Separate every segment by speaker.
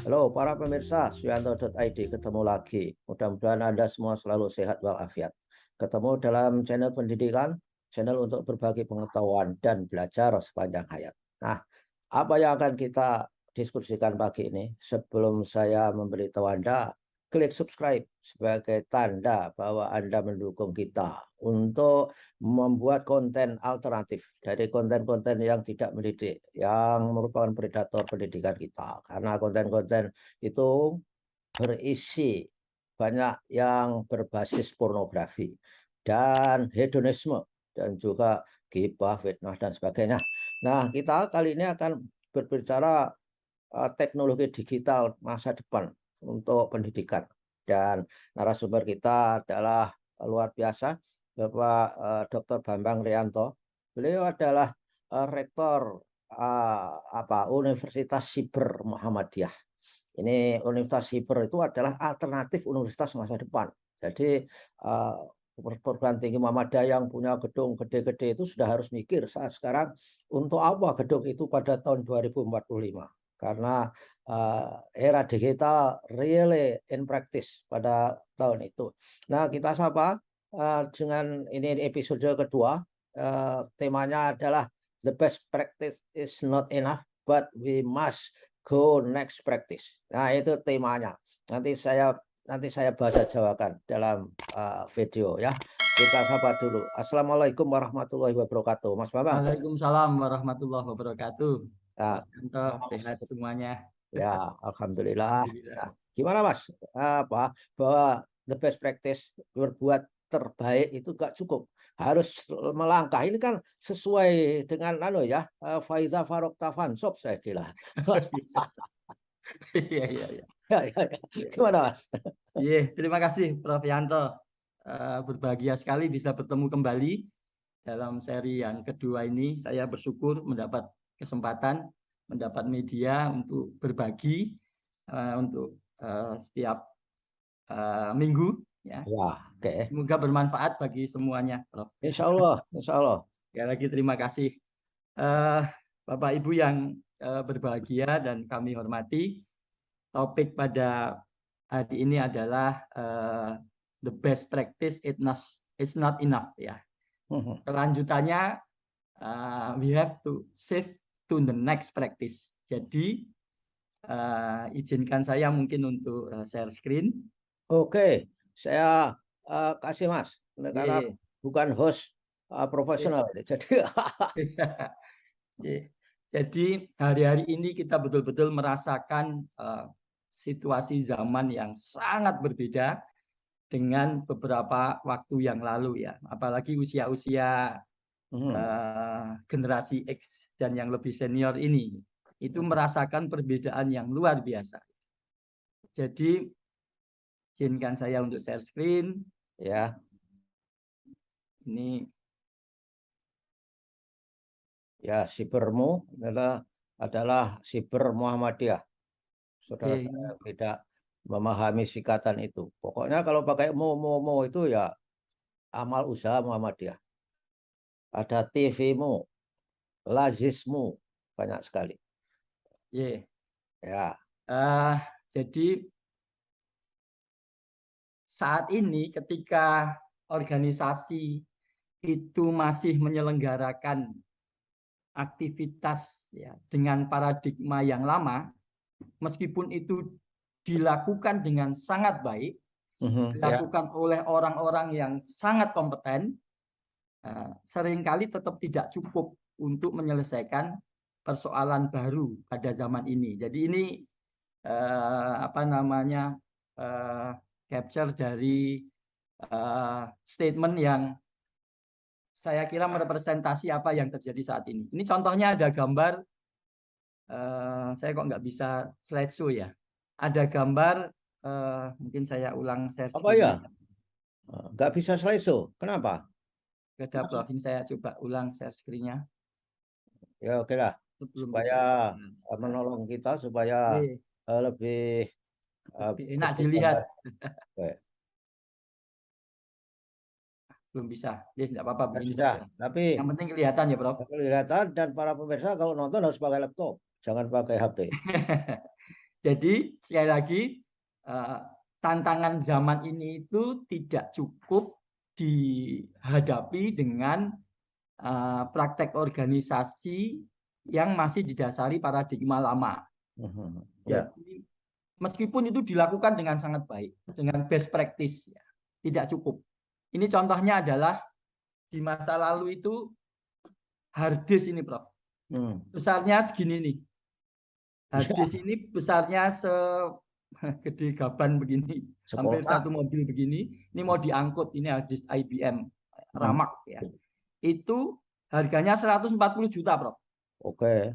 Speaker 1: Halo para pemirsa, Suyanto.id ketemu lagi. Mudah-mudahan Anda semua selalu sehat walafiat. Ketemu dalam channel pendidikan, channel untuk berbagi pengetahuan dan belajar sepanjang hayat. Nah, apa yang akan kita diskusikan pagi ini? Sebelum saya memberitahu Anda, klik subscribe sebagai tanda bahwa Anda mendukung kita untuk membuat konten alternatif dari konten-konten yang tidak mendidik, yang merupakan predator pendidikan kita. Karena konten-konten itu berisi banyak yang berbasis pornografi dan hedonisme dan juga ghibah, fitnah dan sebagainya. Nah, kita kali ini akan berbicara teknologi digital masa depan untuk pendidikan dan narasumber kita adalah luar biasa Bapak Dr. Bambang Rianto. Beliau adalah rektor Universitas Siber Muhammadiyah. Ini Universitas Siber itu adalah alternatif universitas masa depan. Jadi perguruan tinggi Muhammadiyah yang punya gedung gede-gede itu sudah harus mikir saat sekarang untuk apa gedung itu pada tahun 2045. Karena era digital really in practice pada tahun itu. Nah, kita sapa dengan ini episode kedua. Temanya adalah the best practice is not enough, but we must go next practice. Nah, itu temanya. Nanti saya bahasa Jawakan dalam video ya. Kita sapa dulu. Assalamualaikum warahmatullahi wabarakatuh. Mas Bambang.
Speaker 2: Waalaikumsalam warahmatullahi wabarakatuh.
Speaker 1: Ya,
Speaker 2: Pak Yanto,
Speaker 1: gimana, Mas?
Speaker 2: sehat semuanya.
Speaker 1: Ya, alhamdulillah.
Speaker 2: Alhamdulillah.
Speaker 1: Nah, gimana Mas? Bahwa the best practice berbuat terbaik itu gak cukup. Harus melangkah. Ini kan sesuai dengan ya, faida farokta fansop saya kira.
Speaker 2: Iya, iya, iya.
Speaker 1: Ya, ya, ya. Gimana Mas?
Speaker 2: Iya, terima kasih Prof. Yanto. Berbahagia sekali bisa bertemu kembali dalam seri yang kedua ini. Saya bersyukur mendapat kesempatan, mendapat media untuk berbagi untuk setiap minggu. Ya.
Speaker 1: Ya, oke.
Speaker 2: Semoga bermanfaat bagi semuanya, Prof.
Speaker 1: Insya Allah, insya Allah.
Speaker 2: Sekali lagi terima kasih. Eh, Bapak Ibu yang berbahagia dan kami hormati, topik pada hari ini adalah the best practice it's not enough ya. Kelanjutannya we have to shift to the next practice. Jadi izinkan saya mungkin untuk share screen.
Speaker 1: Oke, saya kasih Mas, karena
Speaker 2: Yeah.
Speaker 1: bukan host profesional. Jadi,
Speaker 2: Jadi hari-hari ini kita betul-betul merasakan situasi zaman yang sangat berbeda dengan beberapa waktu yang lalu ya. Apalagi usia-usia generasi X dan yang lebih senior ini itu merasakan perbedaan yang luar biasa. Jadi izinkan saya untuk share screen.
Speaker 1: ya,
Speaker 2: Ini
Speaker 1: ya sibermu adalah siber Muhammadiyah. Saudara saya tidak memahami sikatan itu. Pokoknya kalau pakai mo itu ya amal usaha Muhammadiyah. Ada TV-mu, lazismu, banyak sekali.
Speaker 2: yeah.
Speaker 1: Ya,
Speaker 2: Jadi saat ini ketika organisasi itu masih menyelenggarakan aktivitas ya, dengan paradigma yang lama, meskipun itu dilakukan dengan sangat baik, dilakukan oleh orang-orang yang sangat kompeten, seringkali tetap tidak cukup untuk menyelesaikan persoalan baru pada zaman ini. Jadi ini capture dari statement yang saya kira merepresentasi apa yang terjadi saat ini. Ini contohnya ada gambar, saya kok nggak bisa slideshow ya. Ada gambar, mungkin saya ulang share
Speaker 1: apa ya?
Speaker 2: screen-nya.
Speaker 1: Nggak bisa slideshow. Kenapa?
Speaker 2: Ada Prof, saya coba ulang share screen-nya.
Speaker 1: Ya oke lah.
Speaker 2: Sebelum
Speaker 1: Supaya
Speaker 2: kita
Speaker 1: menolong kita supaya lebih
Speaker 2: lebih enak
Speaker 1: betul
Speaker 2: dilihat.
Speaker 1: gambar. Oke.
Speaker 2: Belum bisa. Tidak apa-apa
Speaker 1: Nggak
Speaker 2: begini
Speaker 1: bisa.
Speaker 2: saja.
Speaker 1: Tapi
Speaker 2: Yang penting kelihatan ya, Prof.
Speaker 1: kelihatan dan para pemirsa kalau nonton harus pakai laptop, jangan pakai HP.
Speaker 2: Jadi sekali lagi tantangan zaman ini itu tidak cukup dihadapi dengan praktek organisasi yang masih didasari paradigma lama.
Speaker 1: Ya.
Speaker 2: Jadi meskipun itu dilakukan dengan sangat baik, dengan best practice, ya, tidak cukup. Ini contohnya adalah di masa lalu itu hard disk ini, Prof. Besarnya segini nih. Hard disk ini besarnya segede gaban begini, hampir satu mobil begini. Ini mau diangkut, ini hard disk IBM Ramak ya. Itu harganya 140 juta, Prof.
Speaker 1: Oke.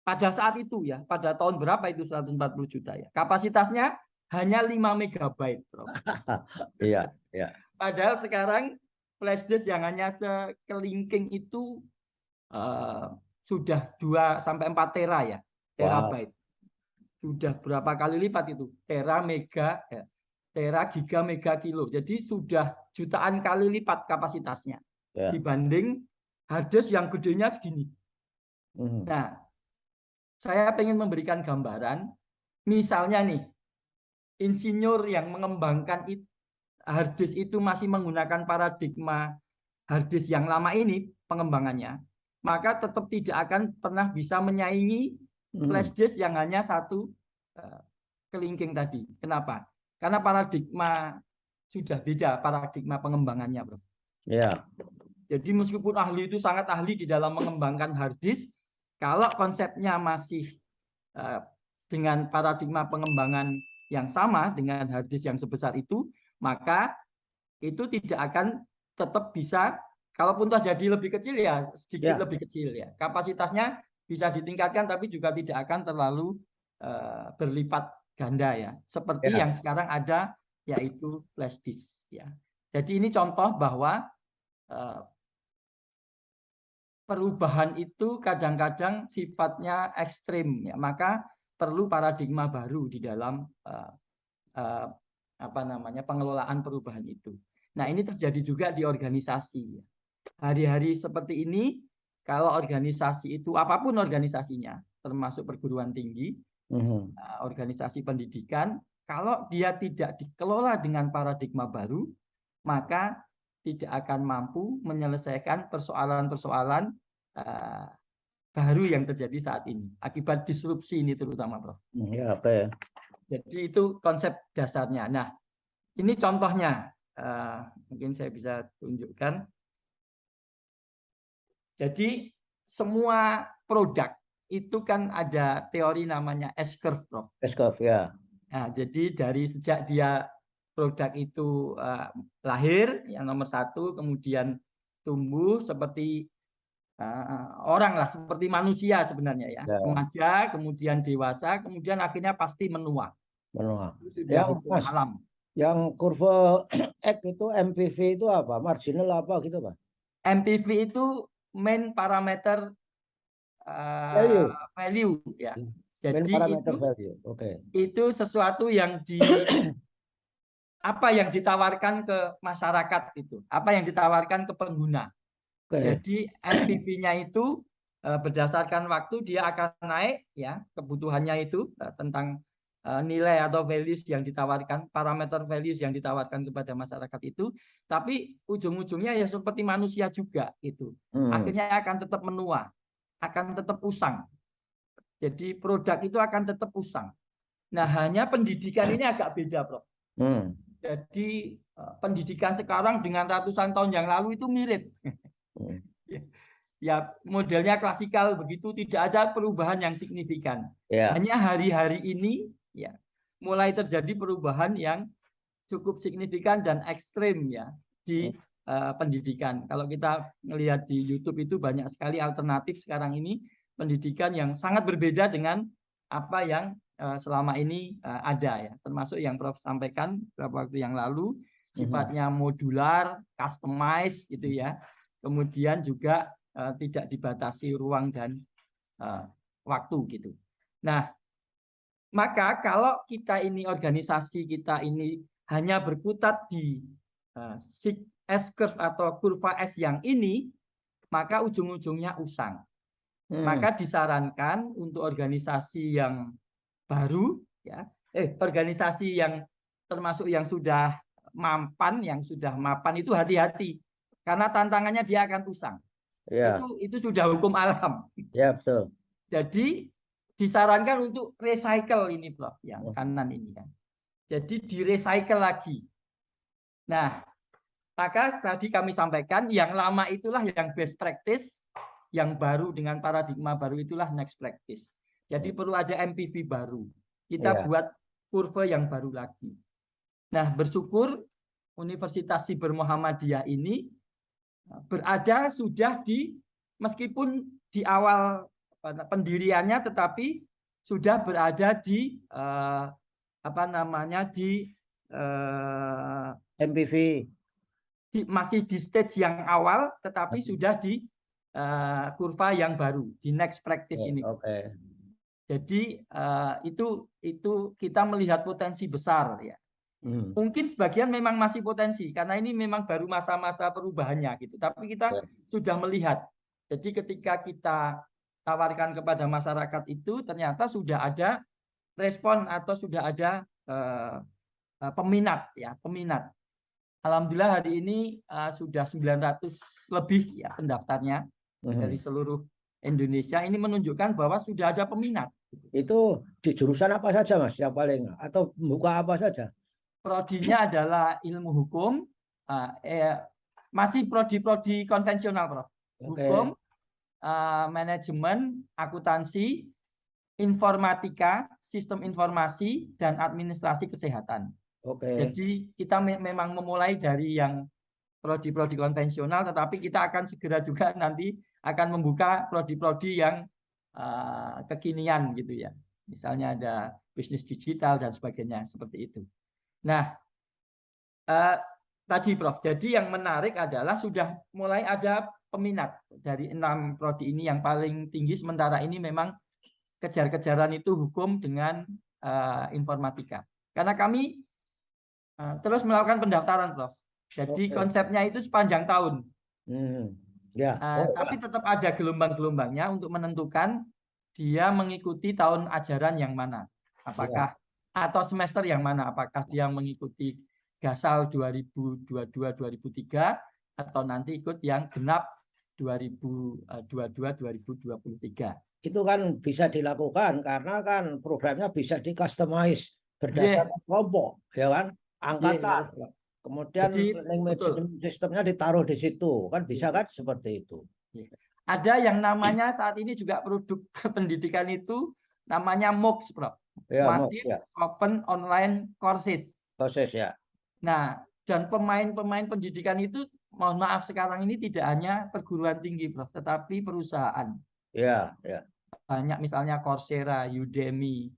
Speaker 2: Pada saat itu ya, pada tahun berapa itu 140 juta ya. Kapasitasnya hanya 5 megabyte, Prof.
Speaker 1: Iya, iya.
Speaker 2: Padahal sekarang flash disk yang hanya sekelingking itu sudah 2 sampai 4 tera ya, terabyte. Sudah berapa kali lipat itu? Tera, mega, ya. Tera, giga, mega, kilo. Jadi sudah jutaan kali lipat kapasitasnya dibanding hard disk yang gedenya segini. Nah, saya ingin memberikan gambaran, misalnya nih, insinyur yang mengembangkan hard disk itu masih menggunakan paradigma hard disk yang lama ini pengembangannya, maka tetap tidak akan pernah bisa menyaingi flash disk yang hanya satu kelingking tadi. Kenapa? Karena paradigma sudah beda, paradigma pengembangannya, Bro.
Speaker 1: Ya.
Speaker 2: Jadi meskipun ahli itu sangat ahli di dalam mengembangkan hard disk, kalau konsepnya masih dengan paradigma pengembangan yang sama dengan hard disk yang sebesar itu, maka itu tidak akan tetap bisa, kalaupun terjadi lebih kecil ya sedikit lebih kecil ya. Kapasitasnya bisa ditingkatkan tapi juga tidak akan terlalu berlipat ganda ya. Seperti yang sekarang ada yaitu flash disk ya. Jadi ini contoh bahwa perubahan itu kadang-kadang sifatnya ekstrim ya, maka perlu paradigma baru di dalam pengelolaan perubahan itu. Nah, ini terjadi juga di organisasi. Hari-hari seperti ini, kalau organisasi itu apapun organisasinya, termasuk perguruan tinggi, organisasi pendidikan, kalau dia tidak dikelola dengan paradigma baru, maka tidak akan mampu menyelesaikan persoalan-persoalan baru yang terjadi saat ini akibat disrupsi ini terutama, Prof.
Speaker 1: Ya, oke.
Speaker 2: Jadi itu konsep dasarnya. Nah, ini contohnya, mungkin saya bisa tunjukkan. Jadi semua produk itu kan ada teori namanya S-curve, Prof.
Speaker 1: S-curve ya.
Speaker 2: Nah, jadi dari sejak dia produk itu lahir yang nomor 1, kemudian tumbuh seperti orang lah, seperti manusia sebenarnya ya. Remaja, kemudian dewasa, kemudian akhirnya pasti menua.
Speaker 1: Yang Mas,
Speaker 2: alam.
Speaker 1: Yang kurva X itu MPV itu apa? Marginal apa gitu, Pak?
Speaker 2: MPV itu main parameter value ya. Jadi itu sesuatu yang apa yang ditawarkan ke masyarakat itu, apa yang ditawarkan ke pengguna. Jadi MPV-nya itu berdasarkan waktu dia akan naik ya, kebutuhannya itu tentang nilai atau values yang ditawarkan, parameter values yang ditawarkan kepada masyarakat itu, tapi ujung-ujungnya ya seperti manusia juga itu. Akhirnya akan tetap menua, akan tetap usang. Jadi produk itu akan tetap usang. Nah, hanya pendidikan ini agak beda, Prof. Jadi pendidikan sekarang dengan ratusan tahun yang lalu itu mirip. Ya, modelnya klasikal begitu, tidak ada perubahan yang signifikan. Hanya hari-hari ini ya mulai terjadi perubahan yang cukup signifikan dan ekstrim ya di pendidikan. Kalau kita melihat di YouTube itu banyak sekali alternatif sekarang ini pendidikan yang sangat berbeda dengan apa yang selama ini ada ya, termasuk yang Prof sampaikan beberapa waktu yang lalu, sifatnya modular, customized gitu ya. Kemudian juga tidak dibatasi ruang dan waktu gitu. Nah, maka kalau kita ini organisasi kita ini hanya berkutat di S-curve atau kurva S yang ini, maka ujung-ujungnya usang. Maka disarankan untuk organisasi yang baru, ya, organisasi yang termasuk yang sudah mapan, yang sudah mapan itu hati-hati karena tantangannya dia akan usang.
Speaker 1: Ya,
Speaker 2: Itu sudah hukum alam.
Speaker 1: ya betul.
Speaker 2: Jadi disarankan untuk recycle ini, Prof, yang kanan ini kan. Jadi di-recycle lagi. Nah, maka tadi kami sampaikan yang lama itulah yang best practice, yang baru dengan paradigma baru itulah next practice. Jadi perlu ada MPV baru. Kita
Speaker 1: Ya.
Speaker 2: buat kurva yang baru lagi. Nah, bersyukur Universitas Siber Muhammadiyah ini berada sudah di, meskipun di awal pendiriannya, tetapi sudah berada di apa namanya di
Speaker 1: MPV.
Speaker 2: masih di stage yang awal, tetapi sudah di kurva yang baru, di next practice ini.
Speaker 1: Oke.
Speaker 2: Jadi itu kita melihat potensi besar ya. Mungkin sebagian memang masih potensi karena ini memang baru masa-masa perubahannya gitu. Tapi kita sudah melihat. Jadi ketika kita tawarkan kepada masyarakat itu ternyata sudah ada respon atau sudah ada peminat ya, peminat. Alhamdulillah hari ini sudah 900 lebih ya pendaftarnya dari seluruh Indonesia. Ini menunjukkan bahwa sudah ada peminat.
Speaker 1: Itu di jurusan apa saja, Mas? Yang paling atau buka apa saja?
Speaker 2: Prodinya adalah ilmu hukum, masih prodi-prodi konvensional, Prof. Hukum, manajemen, akuntansi, informatika, sistem informasi, dan administrasi kesehatan. Jadi kita memang memulai dari yang prodi-prodi konvensional, tetapi kita akan segera juga nanti akan membuka prodi-prodi yang kekinian gitu ya. Misalnya ada bisnis digital dan sebagainya seperti itu. Nah, tadi Prof, jadi yang menarik adalah sudah mulai ada peminat dari 6 prodi ini yang paling tinggi, sementara ini memang kejar-kejaran itu hukum dengan informatika. Karena kami terus melakukan pendaftaran, Prof. Jadi konsepnya itu sepanjang tahun. Tapi tetap ada gelombang-gelombangnya untuk menentukan dia mengikuti tahun ajaran yang mana. Apakah atau semester yang mana? Apakah dia mengikuti Gasal 2022-2003 atau nanti ikut yang genap 2022-2023.
Speaker 1: Itu kan bisa dilakukan karena kan programnya bisa di-customize berdasarkan kelompok, ya kan? Angkatan. Kemudian learning management sistemnya ditaruh di situ, kan bisa kan seperti itu.
Speaker 2: Ada yang namanya saat ini juga produk pendidikan itu namanya MOOCs, Prof. Massive Open Online Courses.
Speaker 1: Ya.
Speaker 2: Nah, dan pemain-pemain pendidikan itu, mohon maaf sekarang ini tidak hanya perguruan tinggi, Prof, tetapi perusahaan.
Speaker 1: Ya.
Speaker 2: Banyak misalnya Coursera, Udemy,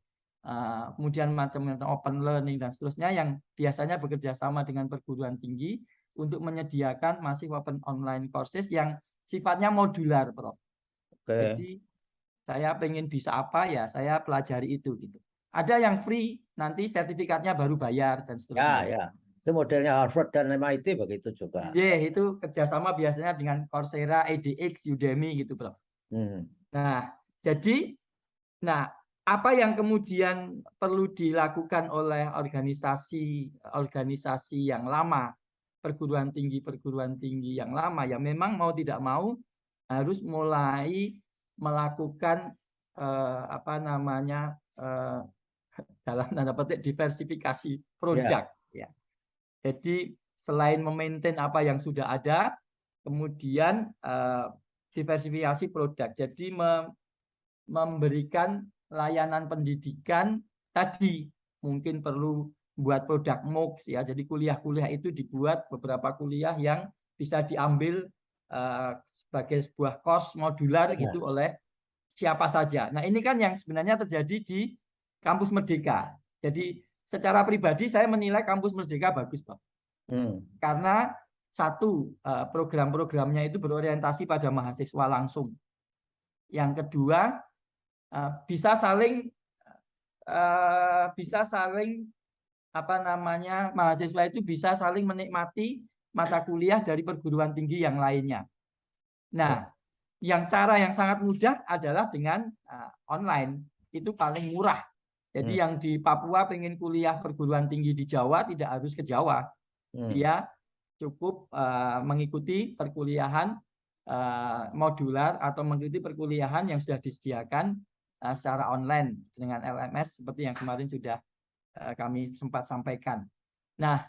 Speaker 2: kemudian macam-macam open learning dan seterusnya yang biasanya bekerja sama dengan perguruan tinggi untuk menyediakan massive open online courses yang sifatnya modular, Prof. Jadi saya pengen bisa apa ya, saya pelajari itu gitu. Ada yang free, nanti sertifikatnya baru bayar dan seterusnya.
Speaker 1: Ya. Itu modelnya Harvard dan MIT begitu juga.
Speaker 2: Itu kerjasama biasanya dengan Coursera, edX, Udemy gitu, Prof. Nah, jadi, apa yang kemudian perlu dilakukan oleh organisasi yang lama, perguruan tinggi yang lama, ya memang mau tidak mau harus mulai melakukan dalam tanda petik diversifikasi produk. Ya. Jadi selain memaintain apa yang sudah ada, kemudian diversifikasi produk. Jadi memberikan layanan pendidikan tadi mungkin perlu buat produk MOOCs ya. Jadi kuliah-kuliah itu dibuat beberapa kuliah yang bisa diambil sebagai sebuah course modular gitu oleh siapa saja. Nah, ini kan yang sebenarnya terjadi di Kampus Merdeka. Jadi secara pribadi saya menilai Kampus Merdeka bagus, Pak. Karena satu, program-programnya itu berorientasi pada mahasiswa langsung. Yang kedua, bisa saling mahasiswa itu bisa saling menikmati mata kuliah dari perguruan tinggi yang lainnya. Nah, cara yang sangat mudah adalah dengan online, itu paling murah. Jadi yang di Papua pengen kuliah perguruan tinggi di Jawa tidak harus ke Jawa. Dia cukup mengikuti perkuliahan modular atau mengikuti perkuliahan yang sudah disediakan secara online dengan LMS seperti yang kemarin sudah kami sempat sampaikan. Nah,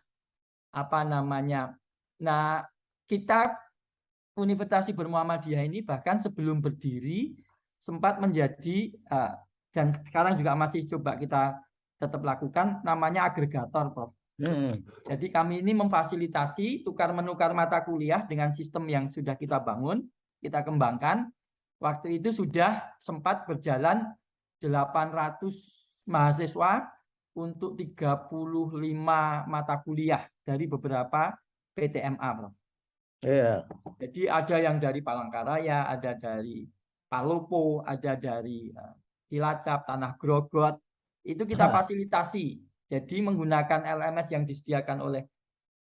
Speaker 2: apa namanya? Nah, kita Universitas Siber Muhammadiyah ini bahkan sebelum berdiri sempat menjadi dan sekarang juga masih coba kita tetap lakukan namanya agregator, Prof. Jadi kami ini memfasilitasi tukar menukar mata kuliah dengan sistem yang sudah kita bangun, kita kembangkan. Waktu itu sudah sempat berjalan 800 mahasiswa untuk 35 mata kuliah dari beberapa PTMA, Prof. Jadi ada yang dari Palangkaraya, ada dari Palopo, ada dari Cilacap, Tanah Grogot. Itu kita fasilitasi. Jadi menggunakan LMS yang disediakan oleh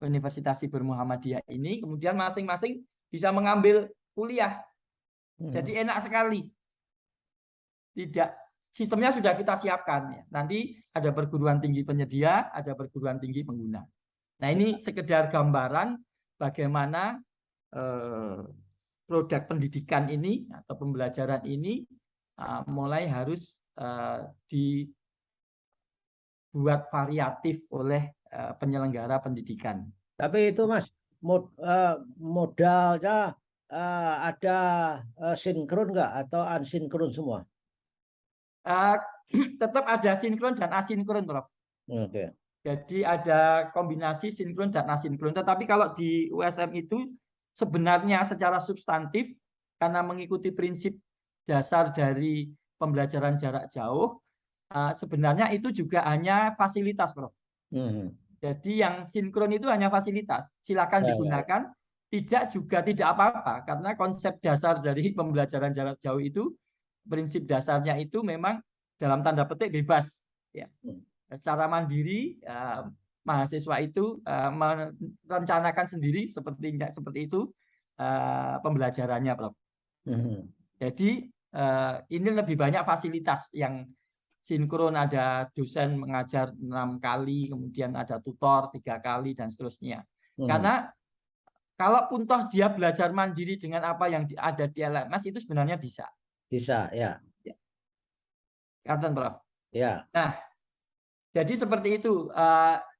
Speaker 2: Universitas Siber Muhammadiyah ini, kemudian masing-masing bisa mengambil kuliah. Jadi enak sekali. Tidak, sistemnya sudah kita siapkan. Nanti ada perguruan tinggi penyedia, ada perguruan tinggi pengguna. Nah, ini sekedar gambaran bagaimana produk pendidikan ini atau pembelajaran ini mulai harus dibuat variatif oleh penyelenggara pendidikan.
Speaker 1: Tapi itu Mas, modalnya ada sinkron nggak atau asinkron semua?
Speaker 2: Tetap ada sinkron dan asinkron, Prof. Jadi ada kombinasi sinkron dan asinkron. Tetapi kalau di USM itu sebenarnya secara substantif karena mengikuti prinsip dasar dari pembelajaran jarak jauh, sebenarnya itu juga hanya fasilitas, Prof. Jadi yang sinkron itu hanya fasilitas, silakan digunakan. Tidak apa-apa karena konsep dasar dari pembelajaran jarak jauh itu, prinsip dasarnya itu memang dalam tanda petik bebas, ya. Secara mandiri mahasiswa itu merencanakan sendiri seperti itu pembelajarannya, Prof. Jadi ini lebih banyak fasilitas yang sinkron, ada dosen mengajar 6 kali, kemudian ada tutor 3 kali dan seterusnya. Karena kalaupun toh dia belajar mandiri dengan apa yang ada di LMS itu sebenarnya bisa.
Speaker 1: Bisa, ya.
Speaker 2: Katakan, Prof.
Speaker 1: Ya.
Speaker 2: Nah, jadi seperti itu.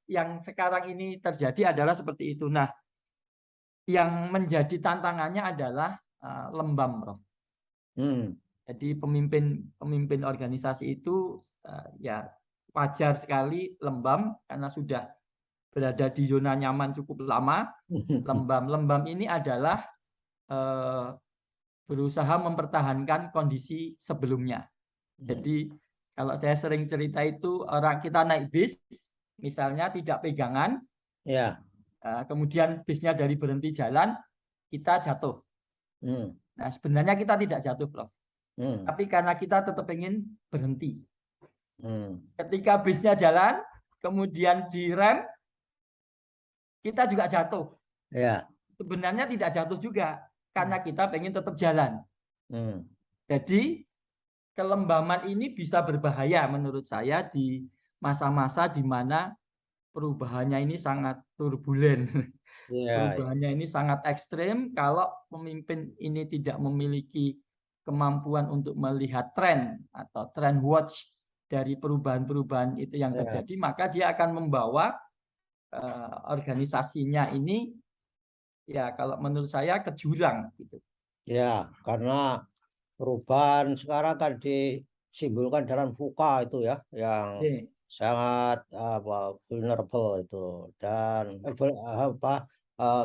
Speaker 2: Yang sekarang ini terjadi adalah seperti itu. Nah, yang menjadi tantangannya adalah lembam, Prof. Jadi pemimpin organisasi itu ya wajar sekali lembam karena sudah berada di zona nyaman cukup lama. Lembam ini adalah berusaha mempertahankan kondisi sebelumnya. Jadi kalau saya sering cerita itu, orang kita naik bis, misalnya tidak pegangan, kemudian bisnya dari berhenti jalan, kita jatuh. Nah, sebenarnya kita tidak jatuh, Prof. Tapi karena kita tetap ingin berhenti. Ketika bisnya jalan, kemudian direm, kita juga jatuh. Sebenarnya tidak jatuh juga, karena kita pengen tetap jalan. Jadi kelembaman ini bisa berbahaya menurut saya di masa-masa di mana perubahannya ini sangat turbulen. Perubahannya ini sangat ekstrim. Kalau pemimpin ini tidak memiliki kemampuan untuk melihat tren atau trend watch dari perubahan-perubahan itu yang terjadi, maka dia akan membawa organisasinya ini, ya kalau menurut saya ke jurang gitu.
Speaker 1: Ya, karena perubahan sekarang kan disimbolkan dalam VUCA itu ya, yang sangat vulnerable itu, dan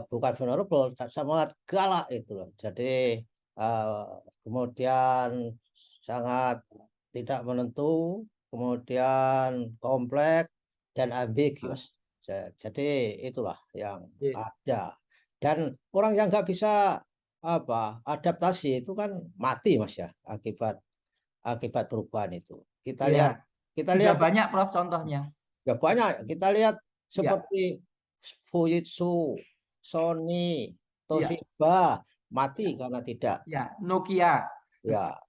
Speaker 1: bukan vulnerable, sangat galak itu. Jadi kemudian sangat tidak menentu, kemudian kompleks dan ambiguous. Jadi itulah yang ada. Dan orang yang nggak bisa adaptasi itu kan mati, Mas, ya, akibat perubahan itu. Kita lihat
Speaker 2: banyak, Prof, contohnya.
Speaker 1: Ya banyak. Kita lihat seperti Fujitsu, Sony, Toshiba mati karena tidak.
Speaker 2: Nokia.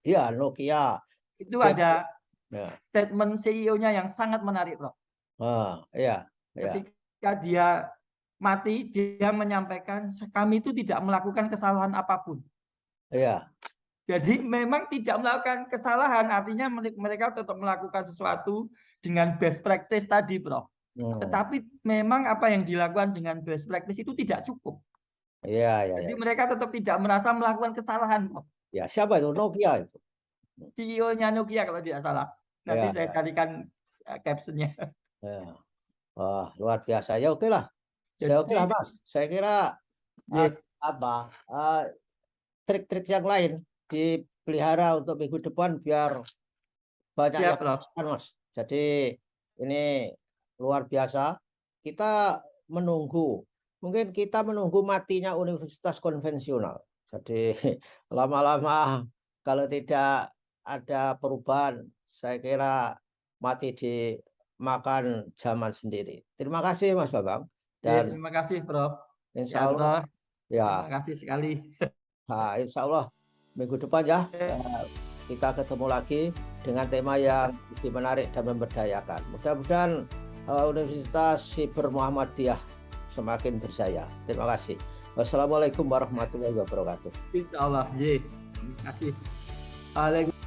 Speaker 1: Ya, Nokia.
Speaker 2: Itu ada
Speaker 1: Ya.
Speaker 2: statement CEO-nya yang sangat menarik, Prof.
Speaker 1: Iya.
Speaker 2: Ketika dia mati, dia menyampaikan kami itu tidak melakukan kesalahan apapun.
Speaker 1: Iya.
Speaker 2: Jadi memang tidak melakukan kesalahan, artinya mereka tetap melakukan sesuatu dengan best practice tadi, Prof. Tetapi memang apa yang dilakukan dengan best practice itu tidak cukup.
Speaker 1: Iya.
Speaker 2: Jadi mereka tetap tidak merasa melakukan kesalahan, Prof.
Speaker 1: Ya, siapa itu? Nokia itu.
Speaker 2: CEO-nya Nokia kalau tidak salah. Nanti saya carikan captionnya.
Speaker 1: Ya. Wah, luar biasa. Ya, oke lah. Saya oke
Speaker 2: Jadi
Speaker 1: lah, Mas. Saya kira trik-trik yang lain dipelihara untuk minggu depan biar banyak
Speaker 2: siap,
Speaker 1: yang
Speaker 2: Prof.
Speaker 1: melakukan, Mas. Jadi ini luar biasa. Kita menunggu, mungkin kita menunggu matinya universitas konvensional. Jadi lama-lama kalau tidak ada perubahan, saya kira mati dimakan zaman sendiri. Terima kasih, Mas Bambang. Dan
Speaker 2: Terima kasih, Prof.
Speaker 1: insya
Speaker 2: Ya,
Speaker 1: Allah,
Speaker 2: Prof. Terima
Speaker 1: ya,
Speaker 2: kasih sekali.
Speaker 1: insya Allah minggu depan ya kita ketemu lagi dengan tema yang lebih menarik dan memberdayakan. Mudah-mudahan Universitas Siber Muhammadiyah semakin berjaya. Terima kasih. Wassalamualaikum warahmatullahi wabarakatuh.
Speaker 2: Insya Allah. Terima kasih. Waalaikumsalam.